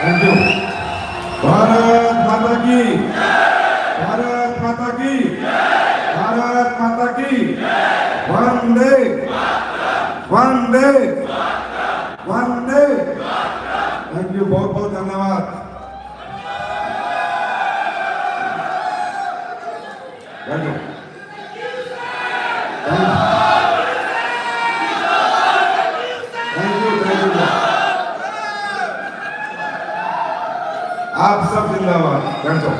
Thank you. Bharat माता की, भारत माता की, भारत माता की, वंदे वंदे वंदे। थैंक यू, बहुत बहुत धन्यवाद। आप सब जिंदाबाद। बैठ जाओ।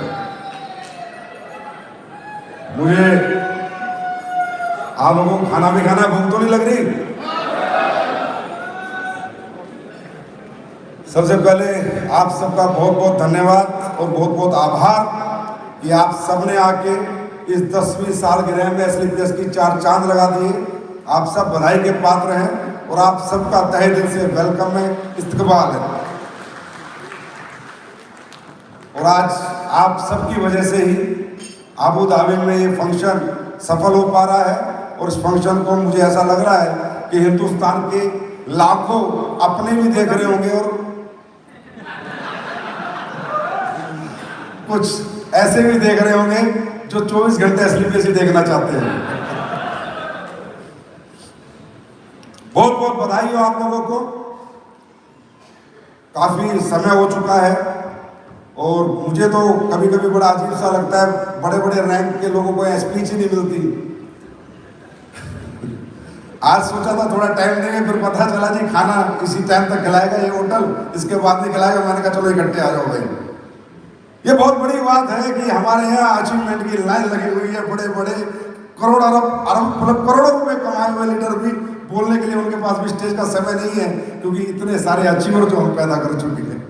मुझे आप लोगों को खाना भी खाना, भूख तो नहीं लग रही? सबसे पहले आप सबका बहुत बहुत धन्यवाद और बहुत बहुत आभार कि आप सबने आके इस 10वीं सालगिरह में एसलीपीएस की 4 चांद लगा दिए। आप सब बधाई के पात्र हैं और आप सबका तहे दिल से वेलकम है, इस्तकबाल है। और आज आप सबकी वजह से ही अबू धाबी में ये फंक्शन सफल हो पा रहा है। और इस फंक्शन को मुझे ऐसा लग रहा है कि हिंदुस्तान के लाखों अपने भी देख रहे होंगे और कुछ ऐसे भी देख रहे होंगे जो 24 घंटे एसलीपीएस ही देखना चाहते हैं। बहुत बहुत बधाई हो आप लोगों को। काफी समय हो चुका है और मुझे तो कभी कभी बड़ा अजीब सा लगता है, बड़े बड़े रैंक के लोगों को स्पीच ही नहीं मिलती। आज सोचा था थोड़ा टाइम देंगे, फिर पता चला जी खाना इसी टाइम तक खिलाएगा ये होटल, इसके बाद नहीं खिलाएगा। मैंने कहा चलो इकट्ठे आ जाओ भाई। ये बहुत बड़ी बात है कि हमारे यहाँ अचीवमेंट की लाइन लगी हुई है। बड़े बड़े करोड़ अरब मतलब करोड़ों रुपए कमाए हुए लीडर भी बोलने के लिए उनके पास भी स्टेज का समय नहीं है, क्योंकि इतने सारे अचीवर जो हम पैदा कर चुके हैं।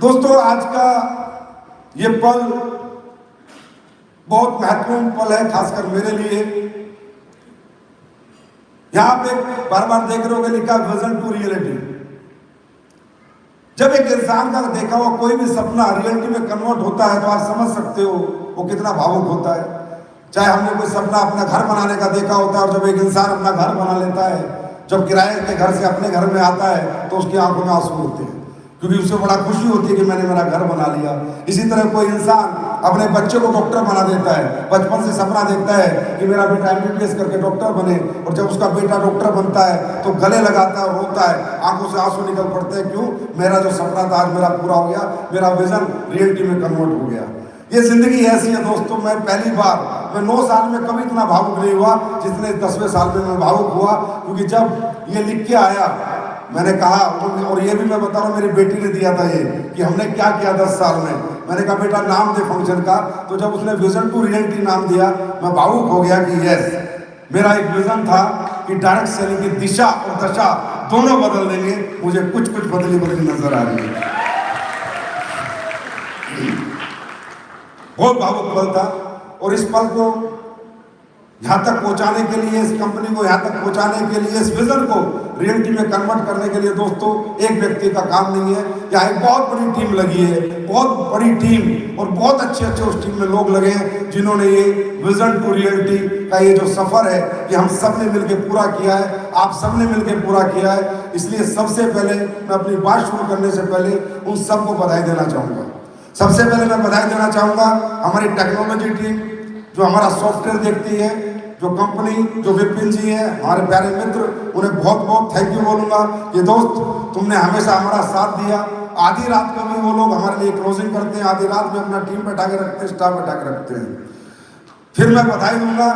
दोस्तों, आज का ये पल बहुत महत्वपूर्ण पल है, खासकर मेरे लिए। यहां पे बार बार देख रहे होगे लिखा विजन टू रियलिटी। जब एक इंसान का देखा हुआ कोई भी सपना रियलिटी में कन्वर्ट होता है तो आप समझ सकते हो वो कितना भावुक होता है। चाहे हमने कोई सपना अपना घर बनाने का देखा होता है और जब एक इंसान अपना घर बना लेता है, जब किराए के घर से अपने घर में आता है तो उसकी आंखों में आंसू होते हैं, क्योंकि उसे बड़ा खुशी होती है कि मैंने मेरा घर बना लिया। इसी तरह कोई इंसान अपने बच्चे को डॉक्टर बना देता है, बचपन से सपना देखता है कि मेरा बेटा एमबीबीएस करके डॉक्टर बने, और जब उसका बेटा डॉक्टर बनता है तो गले लगाता है और रोता है, आंखों से आंसू निकल पड़ते हैं। क्यों? मेरा जो सपना था आज मेरा पूरा हो गया, मेरा विजन रियलिटी में कन्वर्ट हो गया। ये जिंदगी ऐसी है दोस्तों। मैं पहली बार, मैं 9 साल में कभी इतना भावुक नहीं हुआ जितने 10वें साल में मैं भावुक हुआ, क्योंकि जब ये लिख के आया मैंने कहा, और ये भी मैं बता रहा हूँ मेरी बेटी ने दिया था ये कि हमने क्या किया 10 साल में। मैंने कहा बेटा नाम दे फंक्शन का, तो जब उसने विजन टू रियलिटी नाम दिया मैं भावुक हो गया कि यस, मेरा एक विजन था कि डायरेक्ट सेलिंग की दिशा और दशा दोनों बदल देंगे। मुझे कुछ कुछ बदली बदली नजर आ रही है। बहुत भावुक पल था और इस पल को यहाँ तक पहुंचाने के लिए, इस कंपनी को यहाँ तक पहुंचाने के लिए, इस विजन को रियलिटी में कन्वर्ट करने के लिए दोस्तों एक व्यक्ति का काम नहीं है। यहाँ एक बहुत बड़ी टीम लगी है, बहुत बड़ी टीम, और बहुत अच्छे अच्छे उस टीम में लोग लगे हैं जिन्होंने ये विजन टू रियलिटी का ये जो सफर है ये हम सब ने मिलकर पूरा किया है, आप सब ने मिलकर पूरा किया है। इसलिए सबसे पहले मैं अपनी बात शुरू करने से पहले उन सबको बधाई देना चाहूँगा। सबसे पहले मैं बधाई देना चाहूँगा हमारी टेक्नोलॉजी टीम जो हमारा सॉफ्टवेयर देखती है, जो कंपनी, जो विपिन जी हैं हमारे प्यारे मित्र, उन्हें बहुत बहुत थैंक यू बोलूँगा। ये दोस्त तुमने हमेशा हमारा साथ दिया। आधी रात को भी वो लोग हमारे लिए क्लोजिंग करते हैं, आधी रात में अपना टीम बैठा के रखते हैं, स्टाफ बैठा के रखते हैं। फिर मैं बधाई दूंगा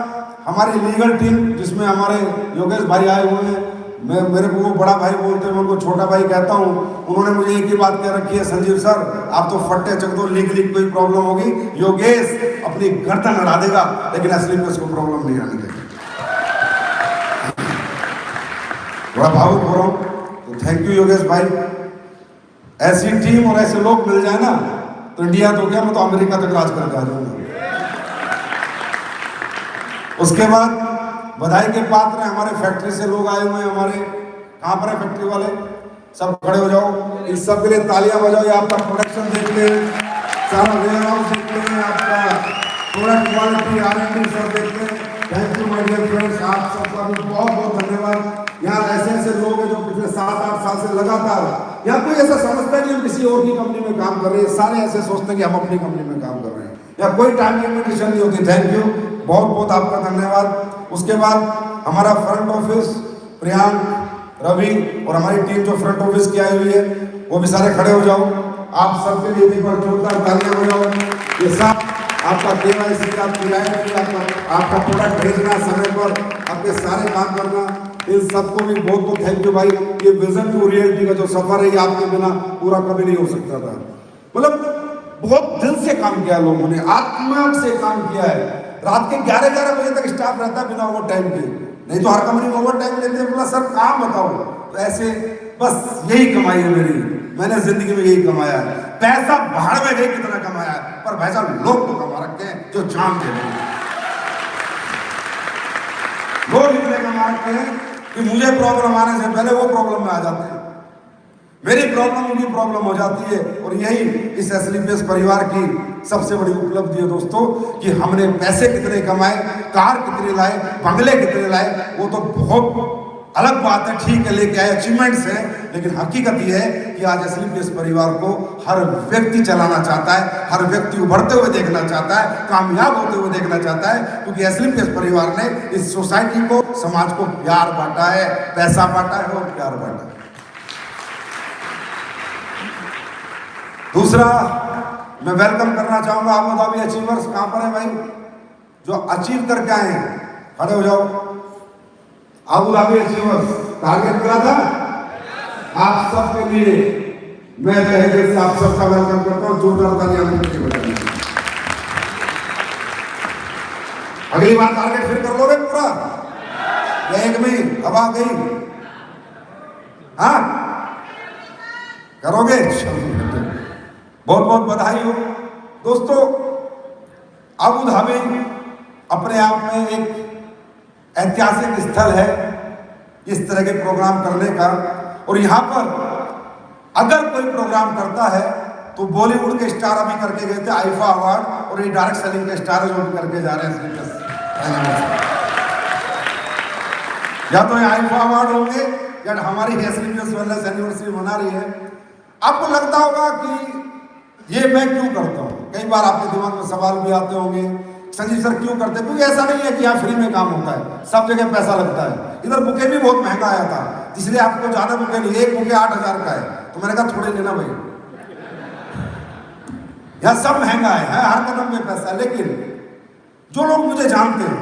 हमारी लीगल टीम जिसमें हमारे योगेश भाई आए हुए हैं। मैं, मेरे को वो बड़ा भाई बोलते हैं, मैं उनको छोटा भाई कहता हूँ। उन्होंने मुझे एक ही बात कह रखी है, संजीव सर आप तो फट्टे चक दो, लीगली कोई प्रॉब्लम होगी योगेश अपनी गर्दन अड़ा देगा लेकिन एसलीपीएस को प्रॉब्लम नहीं आने देगा। बड़ा भावुक हो रहा हूँ, तो थैंक यू योगेश भाई। ऐसी टीम और ऐसे लोग मिल जाए ना तो इंडिया तो क्या, मैं तो अमेरिका तक राज करके आ जाऊंगा। उसके बाद बधाई के पात्र हमारे फैक्ट्री से लोग आए हुए हैं। हमारे कहाँ पर है फैक्ट्री वाले, सब खड़े हो जाओ, इस सब के लिए तालियां बजाओ। ये आपका प्रोडक्शन देखते हैं, सारा वेयर हाउस देखते हैं, आपका प्रोडक्ट क्वालिटी R&D सब देखते हैं। Thank you my dear friends, आप सबका भी बहुत बहुत धन्यवाद। यहाँ ऐसे ऐसे लोग हैं जो पिछले 7-8 साल से लगातार, या कोई ऐसा समझता नहीं हम किसी और की कंपनी में काम कर रहे हैं, सारे ऐसे सोचते हैं कि हम अपनी कंपनी में काम कर रहे हैं, या कोई टाइम लिमिटेशन नहीं होती। थैंक यू, बहुत बहुत आपका धन्यवाद। उसके बाद हमारा फ्रंट ऑफिस, प्रियांक, रवि और हमारी टीम जो फ्रंट ऑफिस की आई हुई है, वो भी सारे खड़े हो जाओ। आप सबके लिए एक बार जोरदार तालियां बजाओ। ये सब आपका KYC, आपकी आपका प्रोडक्ट भेजना, समय पर आपके सारे काम करना, इन सबको भी बहुत बहुत थैंक यू भाई। ये विजन टू रियलिटी का जो सफर है, ये आपके बिना पूरा कभी नहीं हो सकता था। मतलब बहुत दिल से काम किया लोगों ने, आत्मा से काम किया है। रात के 11-11 बजे तक स्टाफ रहता है बिना ओवर टाइम के, नहीं तो हर कंपनी में ओवर टाइम लेते हैं। बोला सर काम बताओ, तो ऐसे बस यही कमाई है मेरी, मैंने जिंदगी में यही कमाया है। पैसा भाड़ में गए कितना कमाया है, पर भाई साहब लोग तो कमा रखते हैं जो जान दे रहे हैं। लोग इतने कमा रखते हैं कि मुझे प्रॉब्लम आने से पहले वो प्रॉब्लम में आ जाते हैं, मेरी प्रॉब्लम उनकी प्रॉब्लम हो जाती है। और यही इस एसलीपीएस परिवार की सबसे बड़ी उपलब्धि है दोस्तों, कि हमने पैसे कितने कमाए, कार कितने लाए, बंगले कितने लाए, वो तो बहुत अलग बात है, ठीक है, लेके आए, अचीवमेंट्स है। लेकिन हकीकत यह है कि आज एसलीपीएस परिवार को हर व्यक्ति चलाना चाहता है, हर व्यक्ति उभरते हुए देखना चाहता है, कामयाब होते हुए देखना चाहता है, क्योंकि एसलीपीएस परिवार ने इस सोसाइटी को, समाज को प्यार बांटा है, पैसा बांटा है और प्यार बांटा है। दूसरा, मैं वेलकम करना चाहूंगा अबू धाबी अचीवर्स। कहां पर है भाई जो अचीव करके आए हैं, खड़े हो जाओ। अबू धाबी अचीवर्स टारगेट मिला था आप सबके लिए, मैं तहे दिल से आप सबका वेलकम करता हूं। जोरदार तालियां मुझे बजाइए। अगली बार टारगेट फिर कर लोगे पूरा, या एक में अब आ गई? हाँ करोगे? बहुत बहुत बधाई हो दोस्तों। अबू धाबी अपने आप में एक ऐतिहासिक स्थल है इस तरह के प्रोग्राम करने का। और यहाँ पर अगर कोई प्रोग्राम करता है तो बॉलीवुड के स्टार अभी करके गए थे आईफा अवार्ड, और ये डायरेक्ट सेलिंग के स्टार जो भी करके जा रहे हैं। या तो ये आईफा अवार्ड होंगे या हमारी एसलीपीएस वेलनेस एनिवर्सरी मना रही है। आपको लगता होगा कि ये मैं क्यों करता हूँ, कई बार आपके दिमाग में सवाल भी आते होंगे, संजीव सर क्यों करते हैं? क्योंकि ऐसा नहीं है कि यहाँ फ्री में काम होता है, सब जगह पैसा लगता है। इधर बुके भी बहुत महंगा आया था, इसलिए आपको ज्यादा बुके नहीं, एक बुके 8,000 का है, तो मैंने कहा थोड़े लेना भाई, यहाँ सब महंगा है, हर कदम में पैसा। लेकिन जो लोग मुझे जानते हैं,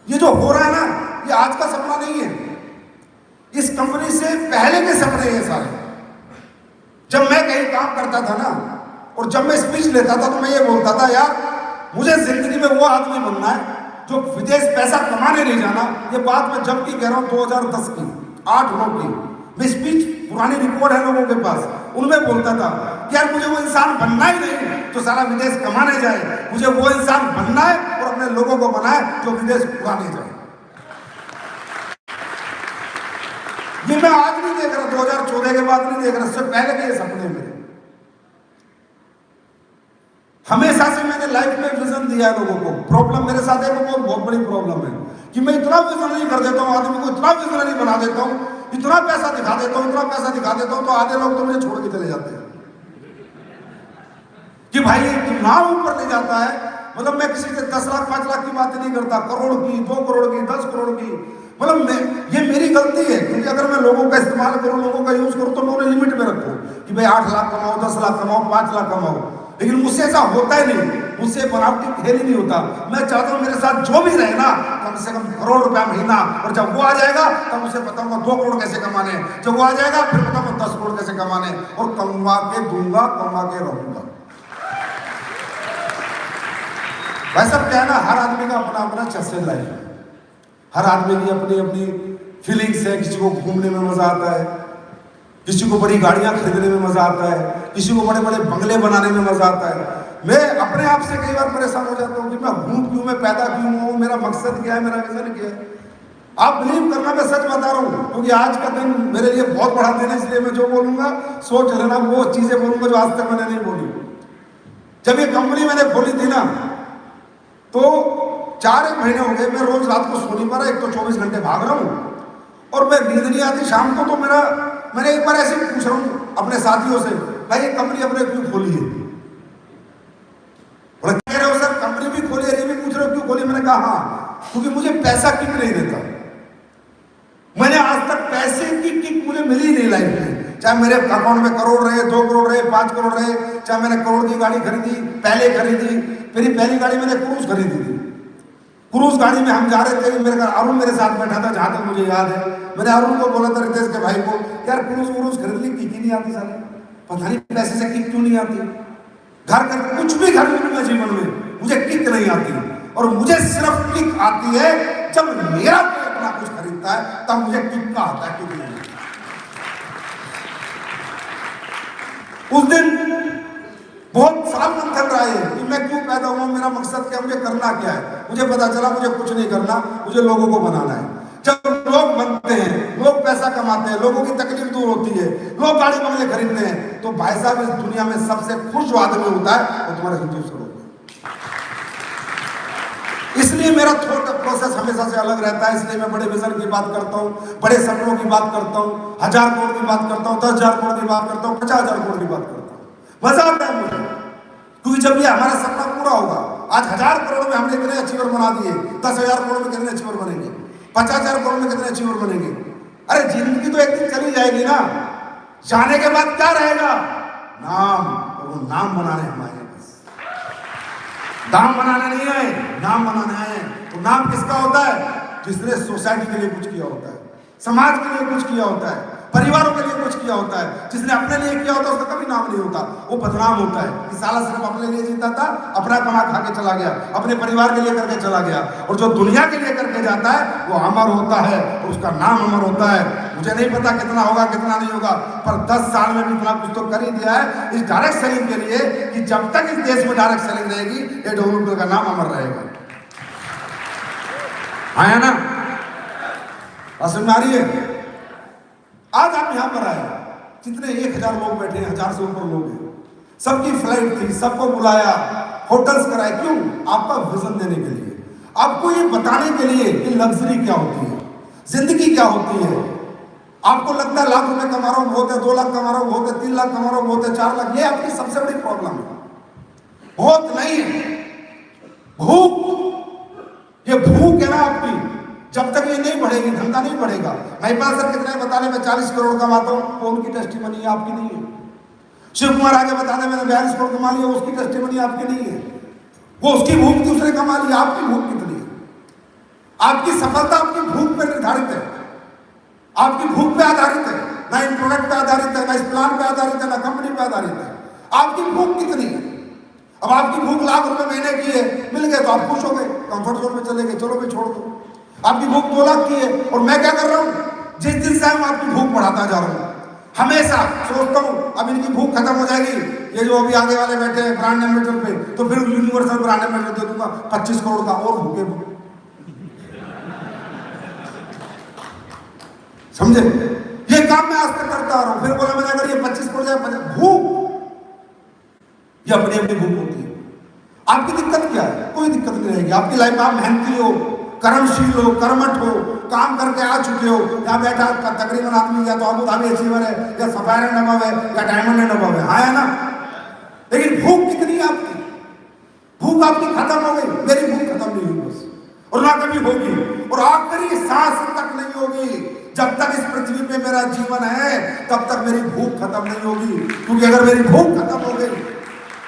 ये जो हो रहा है ना, ये आज का सपना नहीं है, इस कंपनी से पहले के सपने हैं सारे। जब मैं कहीं काम करता था ना, और जब मैं स्पीच लेता था, तो मैं ये बोलता था यार मुझे जिंदगी में वो आदमी बनना है जो विदेश पैसा कमाने नहीं जाना। ये बात मैं जब की कह रहा हूँ 2010 की, 8-9 की। मैं स्पीच, पुरानी रिकॉर्ड है लोगों के पास, उनमें बोलता था कि यार मुझे वो इंसान बनना ही नहीं जो सारा विदेश कमाने जाए, मुझे वो इंसान बनना है और अपने लोगों को बनाए जो विदेश उड़ाने जाए। ये मैं आज नहीं देख रहा, 2014 के बाद नहीं देख रहा, इससे पहले के ये सपने मेरे। हमेशा से मैंने लाइफ में विजन दिया है लोगों को। प्रॉब्लम मेरे साथ है, वो बहुत बड़ी प्रॉब्लम है कि मैं इतना विजन नहीं कर देता हूँ आदमी को, इतना विजन नहीं बना देता हूँ, इतना पैसा दिखा देता हूँ, इतना पैसा दिखा देता हूँ, तो आधे लोग तो मुझे छोड़ के चले जाते हैं कि भाई इतना ऊपर ले जाता है। मतलब मैं किसी से 10 लाख 5 लाख की बात नहीं करता, करोड़ की, 2 करोड़ की, 10 करोड़ की। मतलब ये मेरी गलती है, क्योंकि अगर मैं लोगों का इस्तेमाल करूँ, लोगों का यूज करूँ, तो मैं उन्हें लिमिट में रखूँ कि भाई 8 लाख कमाओ, 10 लाख कमाओ, 5 लाख कमाओ। लेकिन मुझसे ऐसा होता ही नहीं, मुझसे बनावटी खेल ही नहीं होता। मैं चाहता हूँ मेरे साथ जो भी रहे ना, कम से कम करोड़ रुपया महीना, और जब वो आ जाएगा तब उसे बताऊंगा 2 करोड़ कैसे कमाने, जब वो आ जाएगा फिर बताऊंगा 10 करोड़ कैसे कमाने, और कमा के दूंगा, कमा के रहूंगा। भाई साहब क्या है ना, हर आदमी का अपना अपना चस्से लाइफ है, हर आदमी की अपनी अपनी फीलिंग्स है। किसी को घूमने में मजा आता है, किसी को बड़ी गाड़ियां खरीदने में मजा आता है, किसी को बड़े बड़े बंगले बनाने में मजा आता है। मैं अपने आप से कई बार परेशान हो जाता हूँ कि मैं हूँ क्यों, मैं पैदा क्यों हूँ, मेरा मकसद क्या है, मेरा विजन क्या है। आप बिलीव करना, मैं सच बता रहा हूँ, क्योंकि आज का दिन मेरे लिए बहुत बड़ा दिन है, इसलिए मैं जो बोलूंगा सोच लेना, वो चीजें बोलूंगा जो आज तक मैंने नहीं बोली। जब ये कंपनी मैंने खोली थी ना, तो 4 महीने हो गए मैं रोज रात को सो नहीं पा रहा। एक तो 24 घंटे भाग रहा हूँ, और मैं नींद नहीं आती शाम को, तो मैंने एक बार ऐसे पूछ रहा हूँ अपने साथियों से, भाई ये कंपनी अपने क्यों खोली है? बोले कह रहे हो सर कंपनी भी खोली है, ये भी पूछ रहे हो क्यों खोली? मैंने कहा हाँ, क्योंकि मुझे पैसा किक नहीं देता। मैंने आज तक पैसे की किक मुझे मिली नहीं लाइफ में, चाहे मेरे अकाउंट में करोड़ रहे, 2 करोड़ रहे, 5 करोड़ रहे, चाहे मैंने करोड़ की गाड़ी खरीदी, पहले खरीदी, मेरी पहली गाड़ी मैंने क्रूज खरीदी थी। क्रूज गाड़ी में हम जा रहे थे, मेरे घर अरुण मेरे साथ बैठा था, जहां तक मुझे याद है। मैंने अरुण को बोला था, रितेश के भाई को, यार क्रूज खरीद ली, किक ही नहीं आती साले, पता नहीं पैसे से किक क्यों नहीं आती। घर कर कुछ भी घर में जीवन में मुझे किक नहीं आती, और मुझे सिर्फ किक आती है जब मेरा कोई अपना कुछ खरीदता है, तब मुझे किक का आता है, किक नहीं। उस दिन बहुत साल मंथन रहा है कि मैं क्यों पैदा हुआ, मेरा मकसद क्या, मुझे करना क्या है। मुझे पता चला मुझे कुछ नहीं करना, मुझे लोगों को बनाना है। जब लोग बनते हैं, लोग पैसा कमाते हैं, लोगों की तकलीफ दूर होती है, लोग गाड़ी बंगले खरीदते हैं, तो भाई साहब इस दुनिया में सबसे खुश आदमी होता है वो तुम्हारे हिंदू से होता है। इसलिए मेरा थॉट प्रोसेस हमेशा से अलग रहता है। इसलिए मैं बड़े विजन की बात करता हूँ, बड़े सपनों की बात करता हूँ, 1000 करोड़ की बात करता हूँ, 10,000 करोड़ की बात करता हूँ, 50,000 करोड़ की बात करता हूँ। मजा आता है मुझे, क्योंकि जब ये हमारा सपना पूरा होगा, आज 1000 करोड़ में हमने कितने अचीवर बना दिए, 10,000 करोड़ में कितने अचीवर बनेंगे, 50,000 करोड़ में कितने अचीवर बनेंगे। अरे जिंदगी तो एक दिन चली जाएगी ना, जाने के बाद क्या रहेगा? नाम, और वो नाम बनाने हम आए, बस दाम बनाने नहीं आए, नाम बनाने आए। तो नाम किसका होता है? जिसने सोसाइटी के लिए कुछ किया होता है, समाज के लिए कुछ किया होता है, परिवारों के लिए कुछ किया होता है। जिसने अपने लिए किया होता है उसका कभी नाम नहीं होता, वो बदनाम होता है कि साला सिर्फ अपने लिए जीता था, अपना कमा खा के चला गया, अपने परिवार के लिए करके चला गया। और जो दुनिया के लिए करके जाता है वो अमर होता है, और उसका नाम अमर होता है। मुझे नहीं पता कितना होगा कितना नहीं होगा, पर 10 साल में भी इतना कुछ तो कर ही दिया है इस डायरेक्ट सेलिंग के लिए कि जब तक इस देश में डायरेक्ट सेलिंग रहेगी, ये डेवलपमेंट का नाम अमर रहेगा। आया ना? समझ में आ रही है? आज आप यहां पर आए, कितने 1000 लोग बैठे हैं, 1000 से ऊपर लोग हैं, सबकी फ्लाइट थी, सबको बुलाया, होटल्स कराए, क्यों? आपका विजन देने के लिए, आपको ये बताने के लिए कि लग्जरी क्या होती है, जिंदगी क्या होती है। आपको लगता है लाख रुपए कमा रहा हूं बहुत है, 2 लाख कमा रहा हूं बहुत है, 3 लाख कमा रहा हूं बहुत है, 4 लाख, ये आपकी सबसे बड़ी प्रॉब्लम है। बहुत नहीं है भूख, ये भूख है ना आपकी, जब तक ये नहीं बढ़ेगी धंधा नहीं बढ़ेगा। महिपाल सर कितने बताने में 40 करोड़ कमाता हूं, वो उनकी टेस्टिमनी है, आपकी नहीं है। शिव कुमार आगे बताने मैंने 42 करोड़ कमा लिया, उसकी टेस्टिमनी आपकी नहीं है। वो उसकी भूख थी उसने कमा लिया, आपकी भूख कितनी है? आपकी सफलता आपकी भूख पर निर्धारित है, आपकी भूख पे आधारित है, ना इन प्रोडक्ट पे आधारित है, ना इस प्लान पे आधारित है, ना कंपनी पे आधारित है। आपकी भूख कितनी है? अब आपकी भूख लाख रुपए महीने की है, मिल गए तो आप खुश हो गए, कंफर्ट जोन में चले गए, चलो भाई छोड़ दो। आपकी भूख 2 लाख की है, और मैं क्या कर रहा हूं, जिस दिन से मैं आपकी भूख बढ़ाता जा रहा हूं। हमेशा सोचता हूं अब इनकी भूख खत्म हो जाएगी, ये जो अभी आगे वाले बैठे हैं ब्रांड एम्बेसडर पे, तो फिर यूनिवर्सल ब्रांड एम्बेसडर दे दूंगा 25 करोड़ का, और भूखे समझे? ये काम मैं आज तक करता आ रहा हूं। फिर बोला मैंने अगर ये 25 करोड़ जाए, भूख ये अपनी अपनी भूख होती है। आपकी दिक्कत क्या है? कोई दिक्कत नहीं रहेगी आपकी लाइफ में। आप मेहनती हो, कर्मशील हो, कर्मठ हो, काम करके आ चुके हो। यहाँ बैठा तकरीबन आदमी या तो अबू धाबी अचीवर है, या सफायर एंड अबव है, या डायमंड एंड अबव है, हाँ है ना? लेकिन भूख कितनी है आपकी? भूख आपकी खत्म हो गई, मेरी भूख खत्म नहीं हुई बस, और ना कभी होगी, और आखिरी सांस तक नहीं होगी। जब तक इस पृथ्वी पे मेरा जीवन है तब तक मेरी भूख खत्म नहीं होगी। क्योंकि अगर मेरी भूख खत्म हो गई,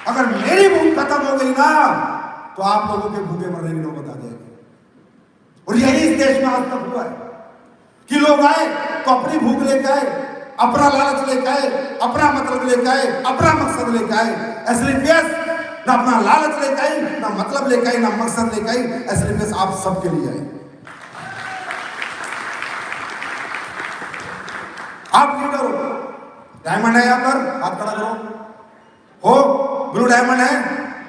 अगर मेरी भूख खत्म हो गई ना, तो आप लोगों के भूखे मरने की नौबत आ जाएगी। और यही इस देश में आज तक हुआ है कि लोग आए तो अपनी भूख लेके आए, अपना लालच लेके आए, अपना मतलब लेके आए, अपना मकसद लेके आए। एसलीपीएस ना अपना लालच लेके आई, ना मतलब लेके आई, ना मकसद लेके आई। एसलीपीएस आप सबके लिए आई। आप लीडर हो, डायमंड है यहाँ पर, हाथ खड़ा करो। हो ब्लू डायमंड है,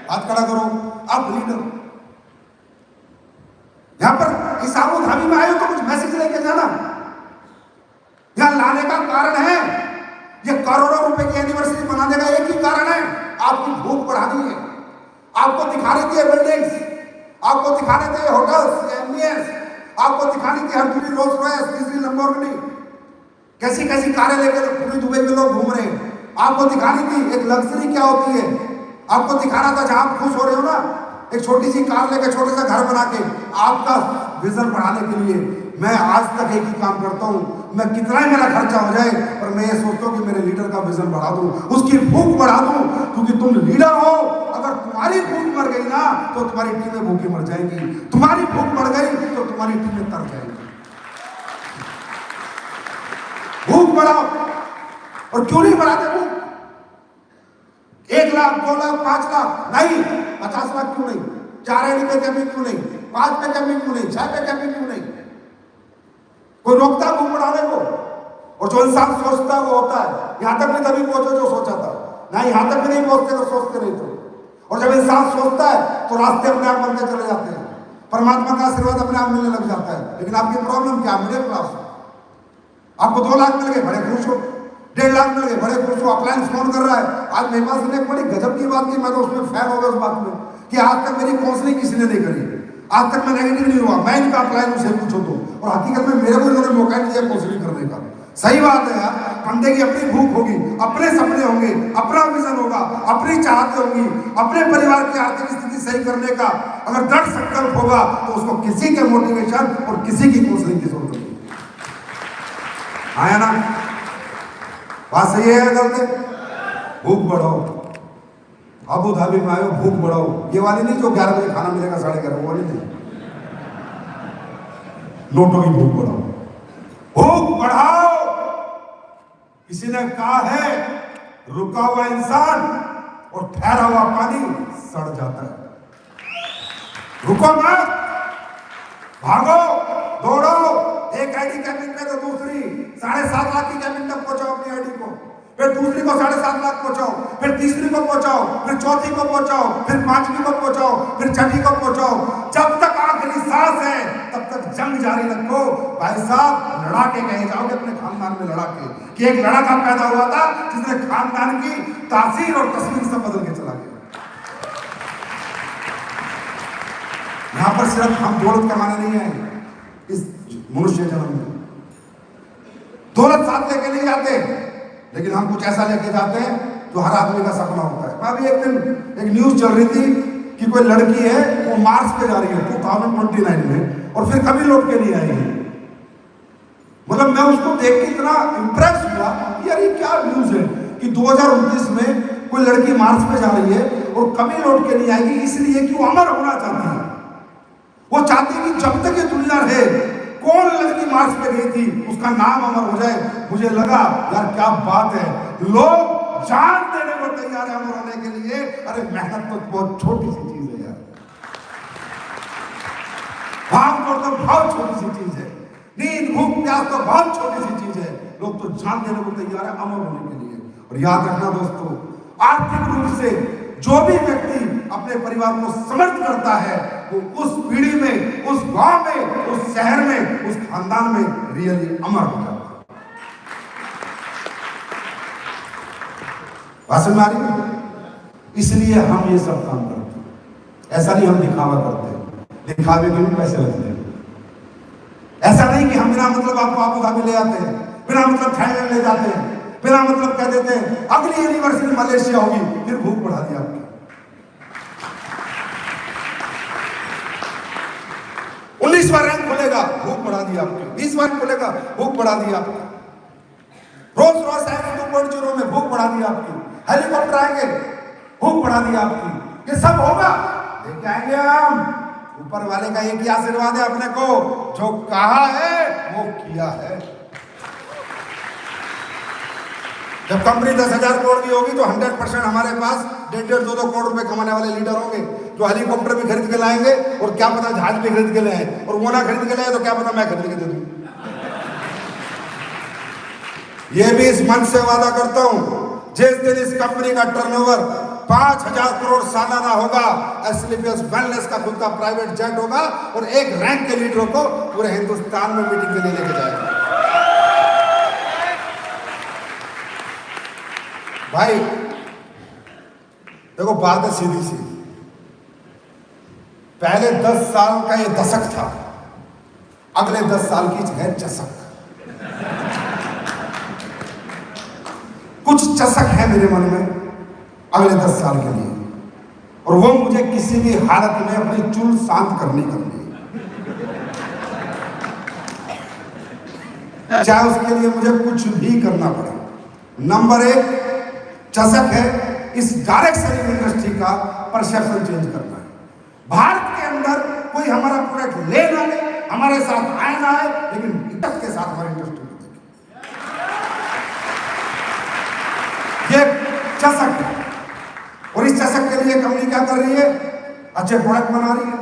हाथ खड़ा करो। आप लीडर यहां पर इस अबू धाबी में आए हो तो कुछ मैसेज लेके जाना। यहां लाने का कारण है, ये करोड़ों रुपए की एनिवर्सरी मनाने का एक ही कारण है, आपकी भूख बढ़ानी है। आपको दिखाने थे बिल्डिंग्स, आपको दिखाने थे होटल्स, एम्बियंस, आपको दिखानी थी हर दूसरी रोल्स रॉयस, तीसरी लैम्बोर्गिनी, कैसी कैसी कारें लेकर पूरी दुबई में लोग घूम रहे हैं। आपको दिखानी थी एक लग्जरी क्या होती है, आपको दिखाना था जहां आप खुश हो रहे हो ना, एक छोटी सी कार लेकर छोटा सा घर बना के आपका विजन बढ़ाने के लिए। मैं आज तक एक ही काम करता हूं, मैं कितना ही मेरा खर्चा हो जाए पर मैं ये सोचता हूं कि मेरे लीडर का विजन बढ़ा दूं, उसकी भूख बढ़ा दूं, क्योंकि तुम लीडर हो। अगर तुम्हारी भूख मर गई ना तो तुम्हारी टीमें भूखी मर जाएंगी, तुम्हारी भूख मर गई तो तुम्हारी टीमें तर जाएंगी। भूख बढ़ाओ। और क्यों नहीं बढ़ाते भूख? 1 लाख 2 लाख 5 लाख नहीं, 50 लाख क्यों नहीं, 4 आईडी पे कैंपिंग क्यों नहीं, 5 पे कैंपिंग क्यों नहीं, 6 पे कैंपिंग क्यों नहीं? कोई रोकता भूख बढ़ाने को? और जो इंसान सोचता है वो होता है। यहां तक भी तभी पहुंचो जो सोचा था ना, यहां तक भी नहीं पहुंचते तो सोचते नहीं तो। और जब इंसान सोचता है तो रास्ते अपने आप बनते चले जाते हैं, परमात्मा का आशीर्वाद अपने आप मिलने लग जाता है। लेकिन आपकी प्रॉब्लम क्या? Middle class. आपको 2 लाख मिल गए, बड़े खुश हो, 1.5 लाख मिल गए, बड़े खुश हो, अप्लायंस फोन कर रहा है। आज मेरे पास ने एक बड़ी गजब की बात की, मैं तो उसमें फैन हो गया उस बात में कि आज तक मेरी काउंसलिंग किसी ने नहीं करी, आज तक मैं नेगेटिव नहीं हुआ, मैं इनका अप्लायंस उसे पूछो तो। और हकीकत में मेरे को इन्होंने मौका नहीं दिया काउंसलिंग करने का। सही बात है यार, बंदे की अपनी भूख होगी, अपने सपने होंगे, अपना विजन होगा, अपनी चाहते होंगी, अपने परिवार की आर्थिक स्थिति सही करने का अगर दृढ़ संकल्प होगा तो उसको किसी के मोटिवेशन और किसी की काउंसलिंग की जरूरत नहीं। आया ना? बात सही है या गलत है? भूख बढ़ाओ। अबू धाबी में आयो, भूख बढ़ाओ। ये वाली नहीं जो 11 बजे खाना मिलेगा 11:30, वो वाली नहीं, नोटों की भूख बढ़ाओ। भूख बढ़ाओ। किसी ने कहा है रुका हुआ इंसान और ठहरा हुआ पानी सड़ जाता है। रुको मत, भागो, दौड़ो। एक आईडी कैंपिंग में तो दूसरी 7.5 लाख की कैंपिंग तक पहुंचाओ अपनी आईडी को, फिर दूसरी को 7.5 लाख पहुंचाओ, फिर तीसरी को पहुंचाओ, फिर चौथी को पहुंचाओ, फिर 5वीं को पहुंचाओ, फिर 6ठी को पहुंचाओ। जब तक आखिरी सांस है तब तक जंग जारी रखो। भाई साहब, लड़ा के कहे जाओगे अपने खानदान में, लड़ा के कि एक लड़का पैदा हुआ था जिसने खानदान की तासीर और तस्वीर सब बदल के चला गया। यहां पर सिर्फ हम दौलत कमाने नहीं आए इस मनुष्य जन्म में, दौलत साथ लेके नहीं जाते, लेकिन हम कुछ ऐसा लेके जाते हैं जो हर आदमी का सपना होता है। अभी एक दिन एक न्यूज चल रही थी कि कोई लड़की है वो मार्स पे जा रही है 2029 में और फिर कभी लौट के नहीं आई है। मतलब मैं उसको देख के इतना इंप्रेस हुआ कि यार ये क्या न्यूज है कि 2029 में कोई लड़की मार्स पे जा रही है और कभी लौट के नहीं आएगी, इसलिए कि वो अमर होना चाहती है। वो चाहती है कि जब तक ये दुनिया रहे, कौन लड़की मार्स पे गई थी उसका नाम अमर हो जाए। मुझे लगा यार क्या बात है, लोग जान देने को तैयार है अमर होने के लिए। अरे मेहनत तो बहुत छोटी सी चीज है यार, भाग तो बहुत छोटी सी चीज है, नींद भूख प्यास तो बहुत छोटी सी चीज है, लोग तो जान देने को तैयार है अमर होने के लिए। और याद रखना दोस्तों, आर्थिक रूप से जो भी व्यक्ति अपने परिवार को समर्थ करता है वो उस पीढ़ी में, उस गांव में, उस शहर में, उस खानदान में रियली अमर हो जाता है। बात समझ आ रही है? इसलिए हम ये सब काम करते हैं। ऐसा नहीं हम दिखावा करते हैं, दिखावे के भी पैसे लगते हैं। ऐसा नहीं कि हम बिना मतलब आपको आबू धाबी ले आते हैं, बिना मतलब थाईलैंड ले जाते हैं, बिना मतलब कह देते हैं अगली यूनिवर्सिटी मलेशिया होगी, फिर भूख बढ़ा दी आपकी। 19वां रैंक खुलेगा, भूख बढ़ा दी आपकी। 20वां खुलेगा, भूख बढ़ा दी आपकी। रोल्स रॉयस आएंगे 2.0 में, भूख बढ़ा दी आपकी। हेलीकॉप्टर आएंगे, भूख बढ़ा दी आपकी। ये सब होगा, लेके आएंगे हम। ऊपर वाले का एक ही आशीर्वाद है अपने को, जो कहा है वो किया है। जब कंपनी 10,000 करोड़ की होगी तो 100% हमारे पास 1.5 2 करोड़ रुपए कमाने वाले लीडर होंगे जो हेलीकॉप्टर भी खरीद के लाएंगे और क्या पता जहाज भी खरीद के लाए, और वो ना खरीद के लाए तो क्या पता मैं खरीद के दे दूं। ये भी इस मन से वादा करता हूं, जिस दिन इस कंपनी का टर्नओवर 5,000 करोड़ सालाना होगा, एसलीपीएस वेलनेस का खुद का प्राइवेट जेट होगा और एक रैंक के लीडरों को पूरे हिंदुस्तान में मीटिंग के लिए लेके जाएगा। भाई देखो, बात है सीधी सी। पहले 10 साल का ये दशक था, अगले 10 साल की है चसक। कुछ चसक है मेरे मन में अगले 10 साल के लिए, और वो मुझे किसी भी हालत में अपनी चुल शांत करनी है, चाहे उसके लिए मुझे कुछ भी करना पड़े। नंबर 1 चसक है इस डायरेक्ट सेलिंग इंडस्ट्री का परसेप्शन चेंज करना है। भारत के अंदर कोई हमारा प्रोडक्ट ले ना ले, हमारे साथ आए ना आए, लेकिन इज्जत के साथ हमारी इंडस्ट्री को देखे, ये चसक है। और इस चसक के लिए कंपनी क्या कर रही है? अच्छे प्रोडक्ट बना रही है,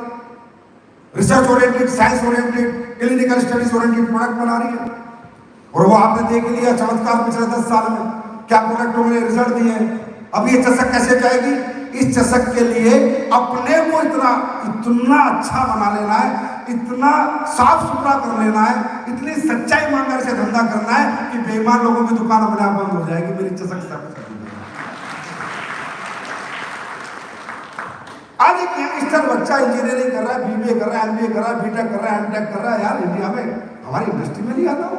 research oriented, science oriented, clinical studies oriented product बना रही है। और वो आपने देख लिया चमत्कार पिछले 10 साल में क्या प्रोडक्टों में रिजल्ट दिए हैं। अब ये चसक कैसे जाएगी? इस चसक के लिए अपने को इतना अच्छा बना लेना है, इतना साफ सुथरा कर लेना है, इतनी सच्चाई ईमानदारी से धंधा करना है कि बेईमान लोगों की दुकान अपने आप बंद हो जाएगी। मेरी चसक सब आज एक यंगस्टर बच्चा इंजीनियरिंग कर रहा है, बीबीए कर रहा है, एमबीए कर रहा है, बीटेक कर रहा है, एमटेक कर रहा है। यार इंडिया में हमारी इंडस्ट्री में नहीं आता हो,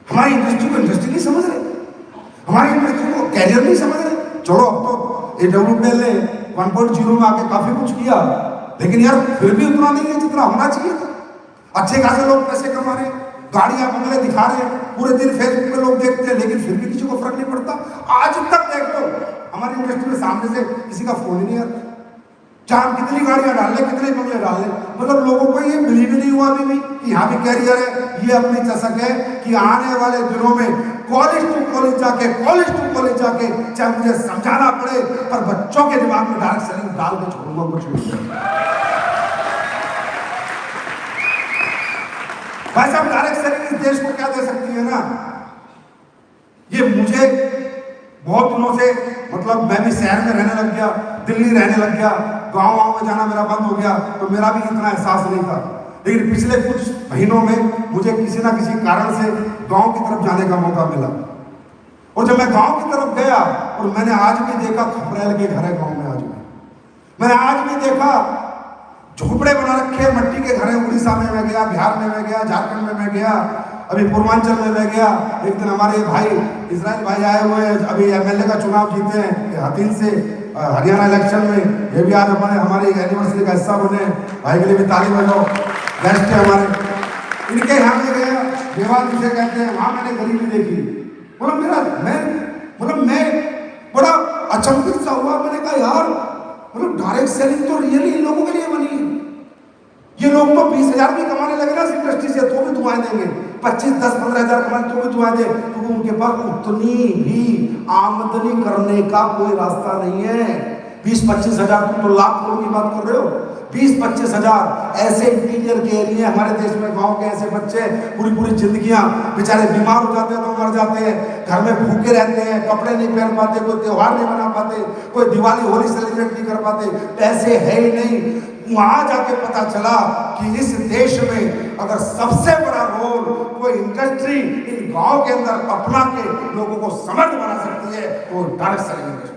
हमारी इंडस्ट्री को इंडस्ट्री नहीं समझ रहे, हमारी इंडस्ट्री को कैरियर नहीं समझ रहे। छोड़ो, अब तो AWPL ने 1.0 में आके काफी कुछ किया, लेकिन यार फिर भी उतना नहीं है जितना होना चाहिए था। अच्छे खासे लोग पैसे कमा रहे हैं, गाड़ियां बंगले दिखा रहे हैं, पूरे दिन फेसबुक पे लोग देखते हैं, लेकिन फिर भी किसी को फर्क नहीं पड़ता। आज तक देख लो हमारी इंडस्ट्री में सामने से किसी का फोन ही नहीं आता, चाहे कितनी गाड़ियां डाल ले, कितने बंगले डाल ले, मतलब लोगों को ये बिलीव ही नहीं हुआ अभी भी कि यहाँ भी कैरियर है। ये अपनी चसक है कि आने वाले दिनों में कॉलेज टू कॉलेज जाके चाहे मुझे समझाना पड़े, पर बच्चों के दिमाग में डायरेक्ट सेलिंग डाल के छोड़ूंगा कुछ भी। भाई साहब, डायरेक्ट सेलिंग इस देश को क्या दे सकती है ना, ये मुझे बहुत दिनों से, मतलब मैं भी शहर में रहने लग गया, दिल्ली रहने लग गया, गाँव में जाना मेरा बंद हो गया, तो मेरा भी इतना एहसास नहीं था। लेकिन पिछले कुछ महीनों में मुझे किसी ना किसी कारण से गांव की तरफ जाने का मौका मिला, और जब मैं गांव की तरफ गया, और मैंने आज भी देखा खपरेल के घर है गांव में, आज भी मैंने आज भी देखा झोपड़े बना रखे, मट्टी के घर है। उड़ीसा में मैं गया, बिहार में मैं गया, झारखंड में मैं गया, अभी पूर्वांचल में मैं गया। एक दिन हमारे भाई इजराइल भाई आए हुए हैं, अभी MLA का चुनाव जीते हैं हतीन से हरियाणा इलेक्शन में, ये भी आज हमारी एनिवर्सरी का हिस्सा बने। भाई के लिए भी ताली बजाओ, गेस्ट है हमारे। इनके यहाँ में गया, देवाल जिसे कहते हैं, वहां मैंने गरीबी देखी। मैं बड़ा अचंभित सा हुआ। मैंने कहा यार, मतलब डायरेक्ट सेलिंग तो रियली इन लोगों के लिए बनी है। ये लोग तो 20,000 भी कमाने लगे ना इस इंडस्ट्री से, तो भी दुआएं देंगे। 25, 10, 15,000 कमाने तो भी दुआएं दे, क्योंकि उनके पास उतनी भी आमदनी करने का कोई रास्ता नहीं है। 20-25 हजार, तुम तो लाख करोड़ की बात कर रहे हो। 20-25 हजार ऐसे इंटीरियर के एरिया हमारे देश में, गांव के ऐसे बच्चे पूरी जिंदगियां बेचारे बीमार हो जाते हैं तो मर जाते हैं, घर में भूखे रहते हैं, कपड़े नहीं पहन पाते, कोई त्योहार नहीं मना पाते, कोई दिवाली होली सेलिब्रेट नहीं कर पाते, पैसे है ही नहीं। वहां जाके पता चला कि इस देश में अगर सबसे बड़ा रोल कोई इंडस्ट्री इन गांव के अंदर अपना के लोगों को समर्थ बना सकती है, तो डायरेक्ट सेलिंग इंडस्ट्री।